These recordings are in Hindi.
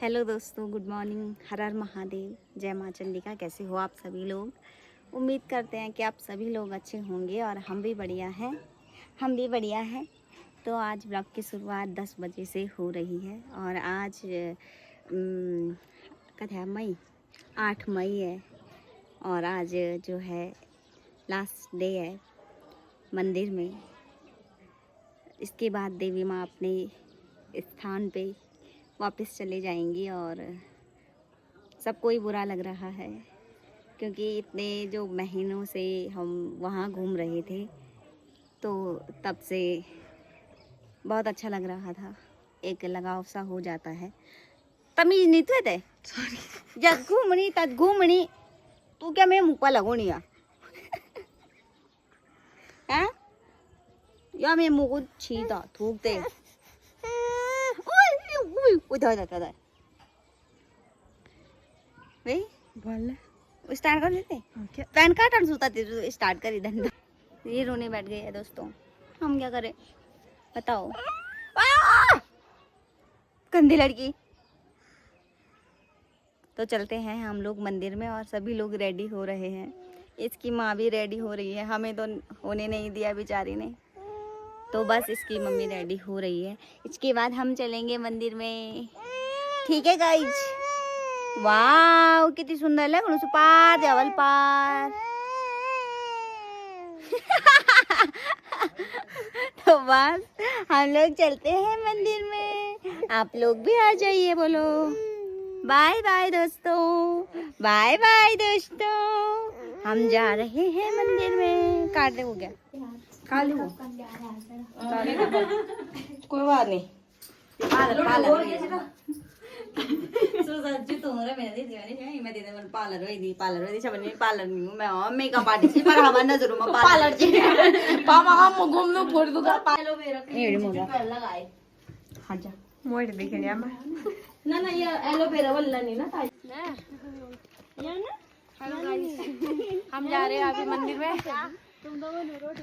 हेलो दोस्तों, गुड मॉर्निंग। हर हर महादेव, जय माँ चंडिका। कैसे हो आप सभी लोग? उम्मीद करते हैं कि आप सभी लोग अच्छे होंगे और हम भी बढ़िया हैं। तो आज ब्लॉग की शुरुआत 10 बजे से हो रही है और आज क्या मई 8 मई है और आज जो है लास्ट डे है मंदिर में। इसके बाद देवी माँ अपने स्थान पे वापस चले जाएंगी और सबको ही बुरा लग रहा है क्योंकि इतने जो महीनों से हम वहाँ घूम रहे थे तो तब से बहुत अच्छा लग रहा था, एक लगाव सा हो जाता है। तमीज नहीं थे सॉरी जब घूमनी तब घूमनी तू क्या मैं मुँह पर लगोनी है या मैं मुँह को छीता थूकते स्टार्ट कर लेते पैन कार्ड और सूता स्टार्ट कर इधर। ये रोने बैठ गए हैं दोस्तों, हम क्या करें बताओ। गंदी लड़की। तो चलते हैं हम लोग मंदिर में और सभी लोग रेडी हो रहे हैं। इसकी माँ भी रेडी हो रही है, हमें तो होने नहीं दिया बेचारी ने, तो बस इसकी मम्मी रेडी हो रही है। इसके बाद हम चलेंगे मंदिर में, ठीक है गाइज। वाह कितनी सुंदर है पार जवल पार तो बस हम लोग चलते हैं मंदिर में, आप लोग भी आ जाइए। बोलो बाय बाय दोस्तों, बाय बाय दोस्तों। हम जा रहे हैं मंदिर में। काट दे हो गया खाली हो कोई बात नहीं। पार्लर नहीं हूँ मैं, मेकअप आर्टिस्ट पर हवा नजरों में पार्लर पामा का घूम में फोड़ दूंगा लगाए। हाँ जा मोड़ देखे ना ये एलोवेरा वाला नहीं ना हेलो गाइस, हम जा रहे हैं अभी मंदिर में। तुम दोनों ने रोटी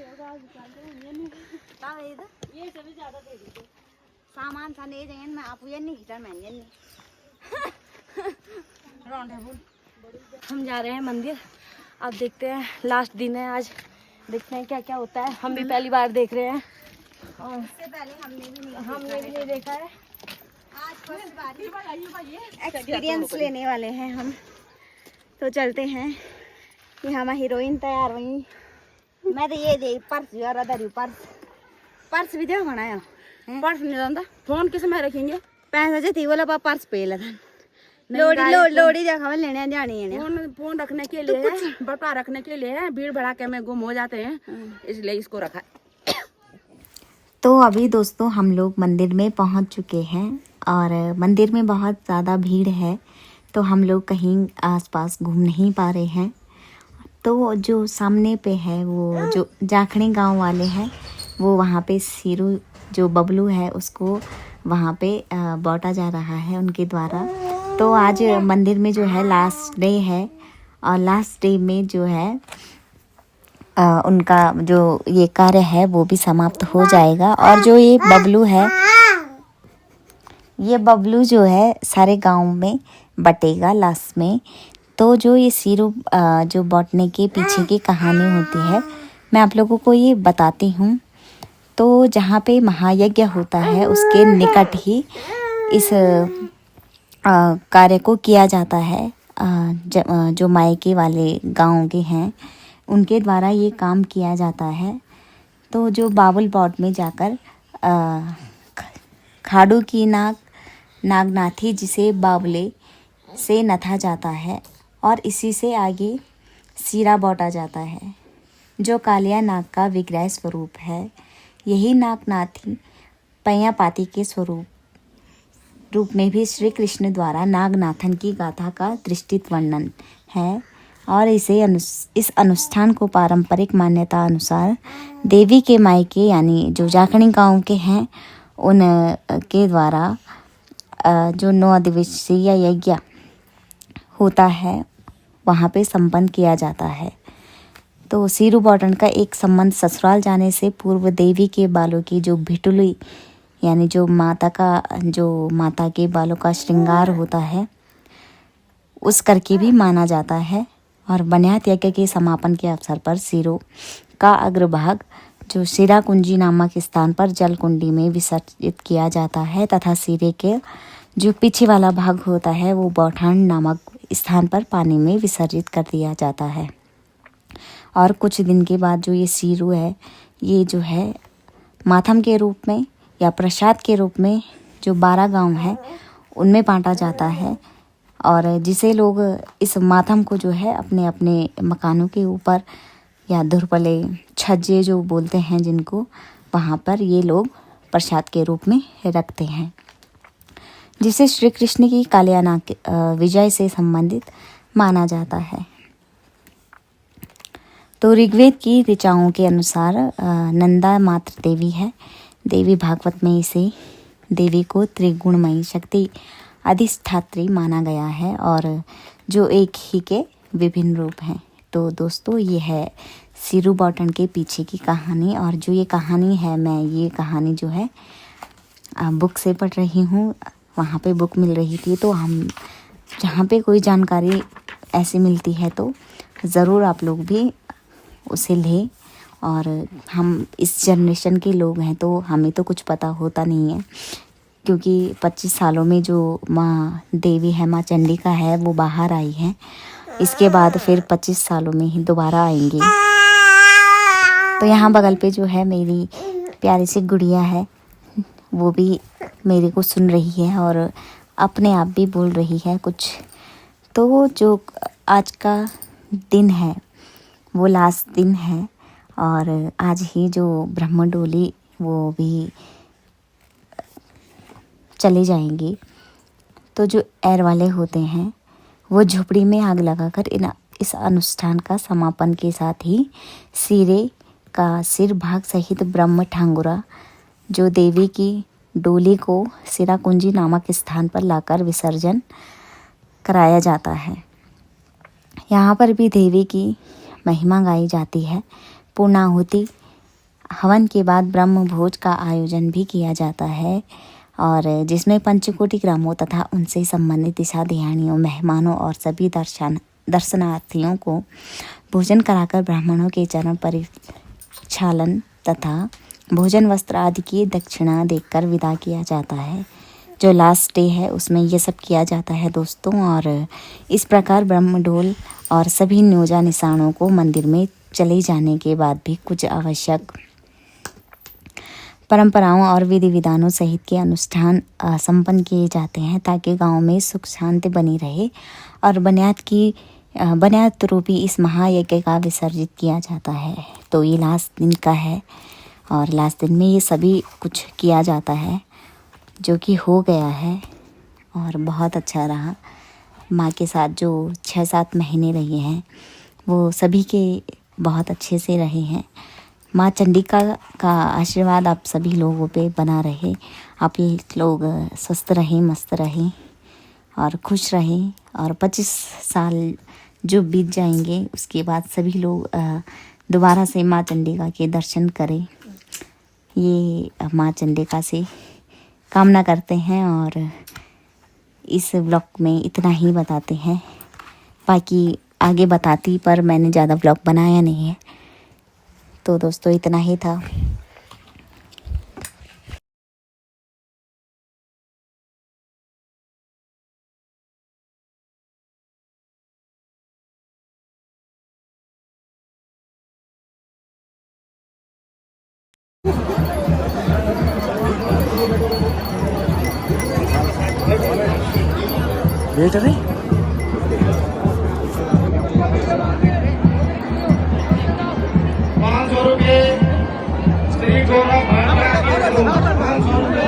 ये सभी ज्यादा दे दीजिए सामान था ले जाएंगे। मैं आप ये नहीं खींचा मैं ये हम जा रहे हैं मंदिर। अब देखते हैं, लास्ट दिन है आज, देखते हैं क्या क्या होता है। हम भी पहली बार देख रहे हैं और इससे पहले हमने भी नहीं देखा है। आज फर्स्ट बार एक्सपीरियंस लेने वाले हैं हम। तो चलते हैं। ये हमारी हीरोइन तैयार हुई। मैं तो ये दे पर्स यार अदर पर्स भी दे बनाया पर्स नहीं जानता फोन किस में रखेंगे पैसा जती बोला पर्स पे लेता लोड़ी जगह में लेने जानी है। फोन रखने के लिए बटा रखने के लिए है, भीड़ भड़ाके में गुम हो जाते हैं इसलिए इसको रखा। तो अभी दोस्तों हम लोग मंदिर में पहुंच चुके हैं और मंदिर में बहुत ज़्यादा भीड़ है तो हम लोग कहीं आसपास घूम नहीं पा रहे हैं। तो जो सामने पे है वो जो जाखड़ी गांव वाले हैं वो वहाँ पे सीरू जो बबलू है उसको वहाँ पे बांटा जा रहा है उनके द्वारा। तो आज मंदिर में जो है लास्ट डे है और लास्ट डे में जो है उनका जो ये कार्य है वो भी समाप्त हो जाएगा। और जो ये बबलू है, ये बबलू जो है सारे गांव में बटेगा लास्ट में। तो जो ये सीरू जो बांटने के पीछे की कहानी होती है मैं आप लोगों को ये बताती हूँ। तो जहाँ पे महायज्ञ होता है उसके निकट ही इस कार्य को किया जाता है। जो मायके वाले गांव के हैं उनके द्वारा ये काम किया जाता है। तो जो बाबुल पॉट में जाकर खाड़ू की नागनाथी जिसे बावले से नथा जाता है और इसी से आगे सीरा बांटा जाता है जो कालिया नाग का विग्रह स्वरूप है। यही नागनाथी पैयापाती के रूप में भी श्री कृष्ण द्वारा नागनाथन की गाथा का दृष्टित वर्णन है। और इस अनुष्ठान को पारंपरिक मान्यता अनुसार देवी के मायके यानी जो जाखड़ी गांव के हैं उन के द्वारा जो 9 दिवसीय यज्ञ होता है वहाँ पे संपन्न किया जाता है। तो सीरू बॉटन का एक संबंध ससुराल जाने से पूर्व देवी के बालों की जो भिटुली यानी जो माता के बालों का श्रृंगार होता है उस करके भी माना जाता है। और बन्यात यज्ञ के समापन के अवसर पर सिरों का अग्रभाग जो सिरा कुंजी नामक स्थान पर जल कुंडी में विसर्जित किया जाता है तथा सिरे के जो पीछे वाला भाग होता है वो बौठान नामक स्थान पर पानी में विसर्जित कर दिया जाता है। और कुछ दिन के बाद जो ये सिरू है ये जो है माथम के रूप में या प्रसाद के रूप में जो 12 गांव है उनमें बांटा जाता है। और जिसे लोग इस माथम को जो है अपने अपने मकानों के ऊपर या धुरपले छज्जे जो बोलते हैं जिनको, वहाँ पर ये लोग प्रसाद के रूप में रखते हैं, जिसे श्री कृष्ण की कालियानाग विजय से संबंधित माना जाता है। तो ऋग्वेद की ऋचाओं के अनुसार नंदा मात्र देवी है। देवी भागवत में इसे देवी को त्रिगुणमयी शक्ति अधिष्ठात्री माना गया है और जो एक ही के विभिन्न रूप हैं। तो दोस्तों ये है सिरू बौटान के पीछे की कहानी। और जो ये कहानी है मैं ये कहानी जो है बुक से पढ़ रही हूँ, वहाँ पे बुक मिल रही थी। तो हम जहाँ पे कोई जानकारी ऐसी मिलती है तो ज़रूर आप लोग भी उसे लें। और हम इस जनरेशन के लोग हैं तो हमें तो कुछ पता होता नहीं है, क्योंकि 25 सालों में जो माँ देवी है, माँ चंडिका है, वो बाहर आई है। इसके बाद फिर 25 सालों में ही दोबारा आएंगी। तो यहाँ बगल पे जो है मेरी प्यारी सी गुड़िया है, वो भी मेरे को सुन रही है और अपने आप भी बोल रही है कुछ। तो जो आज का दिन है वो लास्ट दिन है और आज ही जो ब्रह्मडोली वो भी चले जाएंगी। तो जो एर वाले होते हैं वो झोपड़ी में आग लगाकर इस अनुष्ठान का समापन के साथ ही सिरे का सिर भाग सहित ब्रह्म ठांगुरा जो देवी की डोली को सिरा कुंजी नामक स्थान पर लाकर विसर्जन कराया जाता है। यहाँ पर भी देवी की महिमा गाई जाती है। पूर्णाहुति हवन के बाद ब्रह्म भोज का आयोजन भी किया जाता है और जिसमें पंचकोटि ग्रामों तथा उनसे संबंधित दिशाधियानियों, मेहमानों और सभी दर्शनार्थियों को भोजन कराकर ब्राह्मणों के चरण परिचालन तथा भोजन वस्त्र आदि की दक्षिणा देकर विदा किया जाता है। जो लास्ट डे है उसमें ये सब किया जाता है दोस्तों। और इस प्रकार ब्रह्मडोल और सभी न्योजा निशानों को मंदिर में चले जाने के बाद भी कुछ आवश्यक परंपराओं और विधि विधानों सहित के अनुष्ठान संपन्न किए जाते हैं ताकि गांव में सुख शांति बनी रहे। और बन्यात रूपी इस महायज्ञ का विसर्जित किया जाता है। तो ये लास्ट दिन का है और लास्ट दिन में ये सभी कुछ किया जाता है जो कि हो गया है और बहुत अच्छा रहा। माँ के साथ जो 6-7 महीने रहे हैं वो सभी के बहुत अच्छे से रहे हैं। माँ चंडिका का आशीर्वाद आप सभी लोगों पे बना रहे। आप लोग स्वस्थ रहें, मस्त रहें और खुश रहें। और 25 साल जो बीत जाएंगे उसके बाद सभी लोग दोबारा से माँ चंडिका के दर्शन करें, ये माँ चंडिका से कामना करते हैं। और इस ब्लॉग में इतना ही बताते हैं, बाकी आगे बताती पर मैंने ज़्यादा ब्लॉग बनाया नहीं है। तो दोस्तों इतना ही था। बेच रहे 500 रुपये श्री गोरा भांडा 500 रुपये।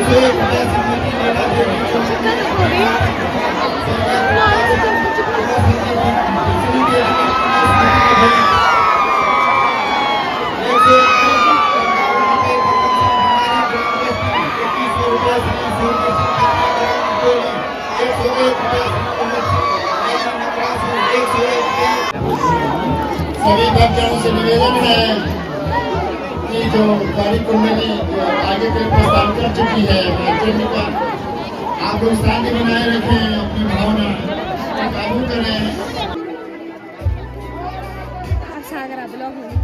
सभी भक्तों से निवेदन है कि जो गाड़ी कुंडली आगे के प्रस्थान कर चुकी है चंडिका, आप लोग शांति बनाए रखें, अपनी भावना पर काबू करें। सागर ब्लॉग में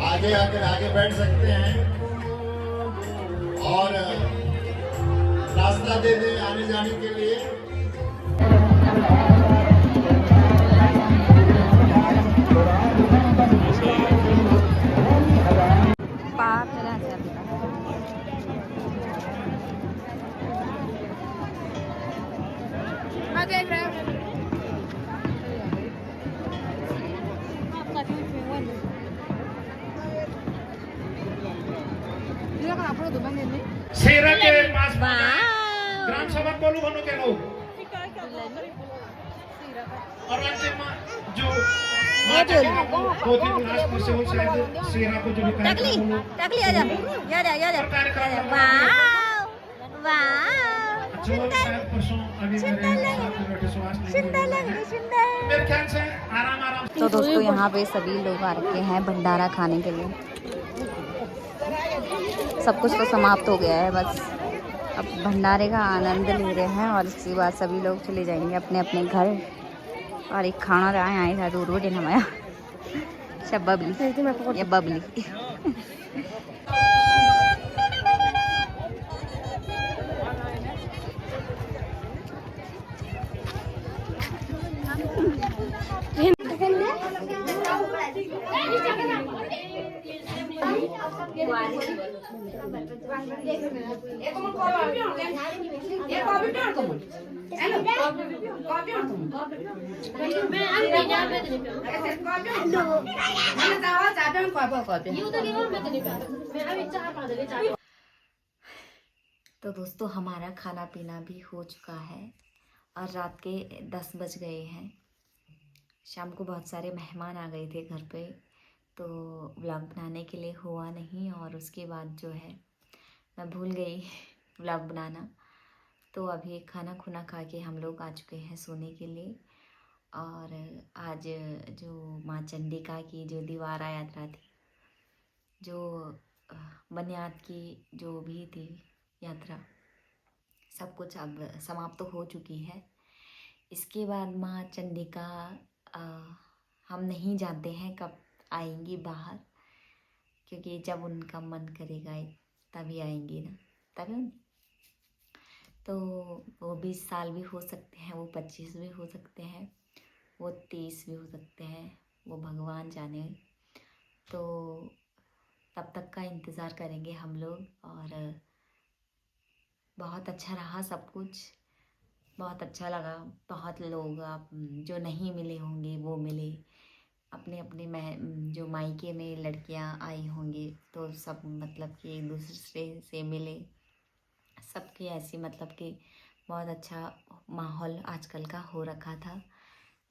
आगे आकर आगे बैठ सकते हैं और रास्ता दे दें आने जाने के लिए। सेरा के पास ग्राम सभा बोलू बनो के लोग और अंतिम जो पोती लास्ट से वो शायद सेरा को जो लिखा है टकली आजा कार्यक्रम वाह जो शायद परसों अभी मेरे ख्याल से आराम तो दोस्तों यहाँ पे सभी लोग आ रखे हैं भंडारा खाने के लिए। सब कुछ तो समाप्त हो गया है, बस अब भंडारे का आनंद ले रहे हैं और इसके बाद सभी लोग चले जाएंगे अपने अपने घर। और एक खाना रहा आए था दूर बटे नमाया सब बबली या बबली तो दोस्तों हमारा खाना पीना भी हो चुका है और रात के 10 बज गए हैं। शाम को बहुत सारे मेहमान आ गए थे घर पे, तो व्लॉग बनाने के लिए हुआ नहीं और उसके बाद जो है मैं भूल गई व्लॉग बनाना। तो अभी खाना खुना खा के हम लोग आ चुके हैं सोने के लिए। और आज जो माँ चंडिका की जो दीवारा यात्रा थी, जो बनियाद की जो भी थी यात्रा, सब कुछ अब समाप्त तो हो चुकी है। इसके बाद माँ चंडिका हम नहीं जानते हैं कब आएंगी बाहर, क्योंकि जब उनका मन करेगा तभी आएंगी ना, तभी। तो वो 20 साल भी हो सकते हैं, वो 25 भी हो सकते हैं, वो 30 भी हो सकते हैं, वो भगवान जाने। तो तब तक का इंतज़ार करेंगे हम लोग। और बहुत अच्छा रहा सब कुछ, बहुत अच्छा लगा। बहुत लोग आप जो नहीं मिले होंगे वो मिले, अपने अपने जो मायके में लड़कियां आई होंगी तो सब मतलब कि एक दूसरे से मिले, सबकी ऐसी मतलब कि बहुत अच्छा माहौल आजकल का हो रखा था।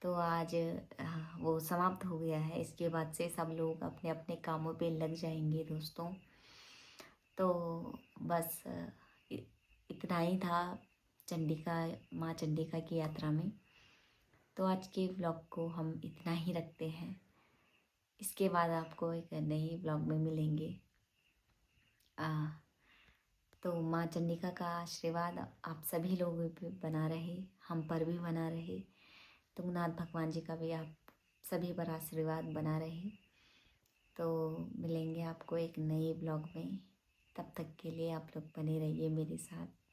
तो आज वो समाप्त हो गया है। इसके बाद से सब लोग अपने अपने कामों पे लग जाएंगे दोस्तों। तो बस इतना ही था माँ चंडिका की यात्रा में। तो आज के व्लॉग को हम इतना ही रखते हैं। इसके बाद आपको एक नई व्लॉग में मिलेंगे। तो माँ चंडिका का आशीर्वाद आप सभी लोगों पे बना रहे, हम पर भी बना रहे। तुंगनाथ भगवान जी का भी आप सभी पर आशीर्वाद बना रहे। तो मिलेंगे आपको एक नए ब्लॉग में। तब तक के लिए आप लोग बने रहिए मेरे साथ।